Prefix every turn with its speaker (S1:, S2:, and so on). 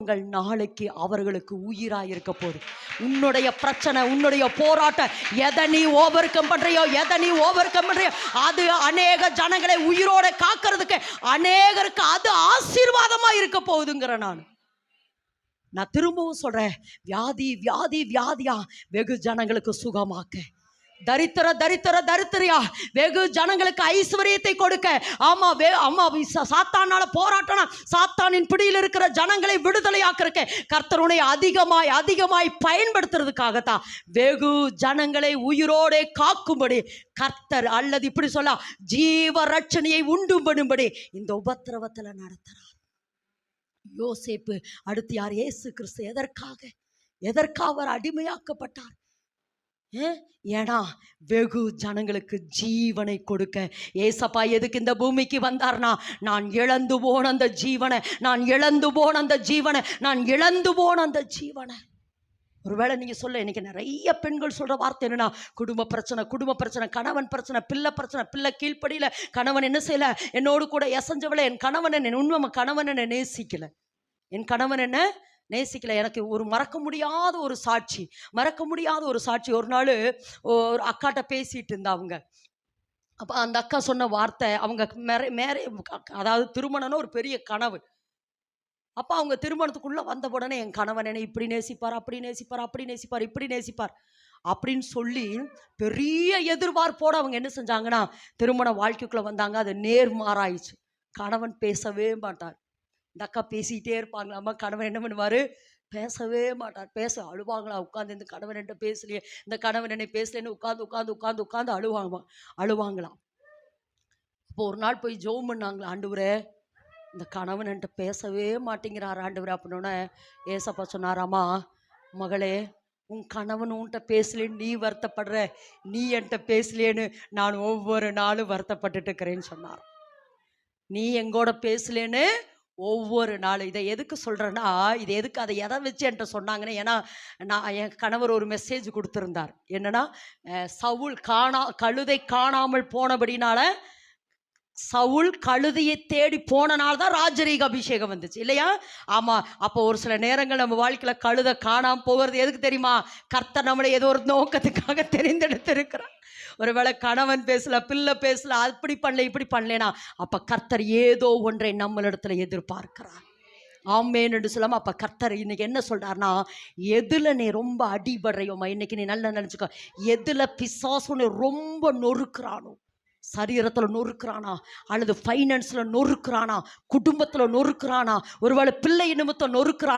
S1: குடும்பங்கள் நாளைக்கு அவர்களுக்கு உயிராக இருக்க போகுது. உன்னுடைய பிரச்சனை, உன்னுடைய போராட்டம், எதை நீ ஓவர் கம் பண்றியோ, எதை நீ ஓவர் கம் பண்றியோ, அது அநேக ஜனங்களை உயிரோட காக்கிறதுக்கு, அநேகருக்கு அது ஆசீர்வாதமா இருக்க போகுதுங்கிற நான் திரும்பவும் சொல்றேன், வியாதி வியாதி வியாதியா வெகு ஜனங்களுக்கு சுகமாக்க, தரித்திரியா வெகு ஜனங்களுக்கு ஐஸ்வர்யத்தை கொடுக்க, சாத்தானால போராட்டம், சாத்தானின் பிடியில் இருக்கிற ஜனங்களை விடுதலையாக்க கர்த்தருடைய அதிகமாய் பயன்படுத்துறதுக்காகத்தான் வெகு ஜனங்களை உயிரோட காக்கும்படி கர்த்தர், அல்லது இப்படி சொல்ல ஜீவ ரட்சணையை உண்டு பண்ணும்படி இந்த உபத்திரவத்தில் நடத்துறார். யோசேப்பு அடுத்து யார்? இயேசு கிறிஸ்து. எதற்காக அவர் அடிமையாக்கப்பட்டார்? ஏன்னா வெகு ஜனங்களுக்கு ஜீவனை கொடுக்க. ஏசப்பா எதுக்கு இந்த பூமிக்கு வந்தார்னா, நான் இழந்து போன அந்த ஜீவனை. ஒருவேளை நீங்க சொல்ல, இன்னைக்கு நிறைய பெண்கள் சொல்ற வார்த்தை என்னன்னா, குடும்ப பிரச்சனை, கணவன் பிரச்சனை, பிள்ளை கீழ்ப்படியில, கணவன் என்ன செய்யல, என்னோடு கூட எசஞ்சவளை, என் கணவன் என்ன நேசிக்கல, எனக்கு ஒரு மறக்க முடியாத ஒரு சாட்சி. ஒரு நாள் ஒரு அக்காட்ட பேசிட்டு இருந்தாங்க. அப்போ அந்த அக்கா சொன்ன வார்த்தை, அவங்க அதாவது திருமணம்னு ஒரு பெரிய கனவு. அப்போ அவங்க திருமணத்துக்குள்ள வந்த உடனே, என் கணவன் என்னை இப்படி நேசிப்பார், இப்படி நேசிப்பார் அப்படின்னு சொல்லி பெரிய எதிர்பார்ப்போட அவங்க என்ன செஞ்சாங்கன்னா, திருமண வாழ்க்கைக்குள்ள வந்தாங்க. அது நேர்மாறாயிடுச்சு. கணவன் பேசவே மாட்டார். இந்த அக்கா பேசிக்கிட்டே இருப்பாங்களாம்மா. கணவன் என்ன பண்ணுவார்? பேசவே மாட்டார். அழுவாங்களா உட்காந்து, இந்த கணவன் என்ன பேசலையே, இந்த கணவன் என்ன பேசலேன்னு உட்காந்து அழுவாங்களாம். இப்போ ஒரு நாள் போய் ஜெபம் பண்ணாங்களா, ஆண்டவரே இந்த கணவன் என்கிட்ட பேசவே மாட்டேங்கிறார் ஆண்டவரே அப்படின்னோடனே ஏசப்பா சொன்னாராமா, மகளே உன் கணவன் உன்கிட்ட பேசலேன்னு நீ வருத்தப்படுற, நீ என்கிட்ட பேசலேன்னு நான் ஒவ்வொரு நாளும் வருத்தப்பட்டுட்டு இருக்கிறேன்னு சொன்னார். நீ எங்கூட பேசலேன்னு ஒவ்வொரு நாளும். இதை எதுக்கு சொல்கிறேன்னா, இது எதுக்கு, அதை எதை வச்சு என்கிட்ட சொன்னாங்கன்னு, ஏன்னா என் கணவர் ஒரு மெசேஜ் கொடுத்துருந்தார். என்னன்னா, சவுல் கழுதை காணாமல் போனபடினால, சவுல் கழுதையை தேடி போனனால தான் ராஜரீக அபிஷேகம் வந்துச்சு இல்லையா? ஆமாம். அப்போ ஒரு சில நேரங்கள் நம்ம வாழ்க்கையில் கழுதை காணாமல் போகிறது எதுக்கு தெரியுமா? கர்த்தர் நம்மளை ஏதோ ஒரு நோக்கத்துக்காக தெரிந்தெடுத்து இருக்கிறார். ஒருவேளை கணவன் பேசல, பிள்ளை பேசல, அப்படி பண்ணல, இப்படி பண்ணலனா, அப்போ கர்த்தர் ஏதோ ஒன்றை நம்மளிடத்துல எதிர்பார்க்கிறார். ஆமேன்னு என்று சொல்லாமல், அப்போ கர்த்தர் இன்னைக்கு என்ன சொல்கிறார்னா, எதில் நீ ரொம்ப அடிபடுறையோமா, இன்னைக்கு நீ நல்லா நினச்சிக்கோ, எதில் பிசாசுன்னு ரொம்ப நொறுக்கிறானோ, சரீரத்தில் நொறுக்கிறானா, அல்லது ஃபைனான்ஸில் நொறுக்கிறானா, குடும்பத்தில் நொறுக்கிறானா, ஒருவேளை பிள்ளை நிமித்தம் நொறுக்கிறானா,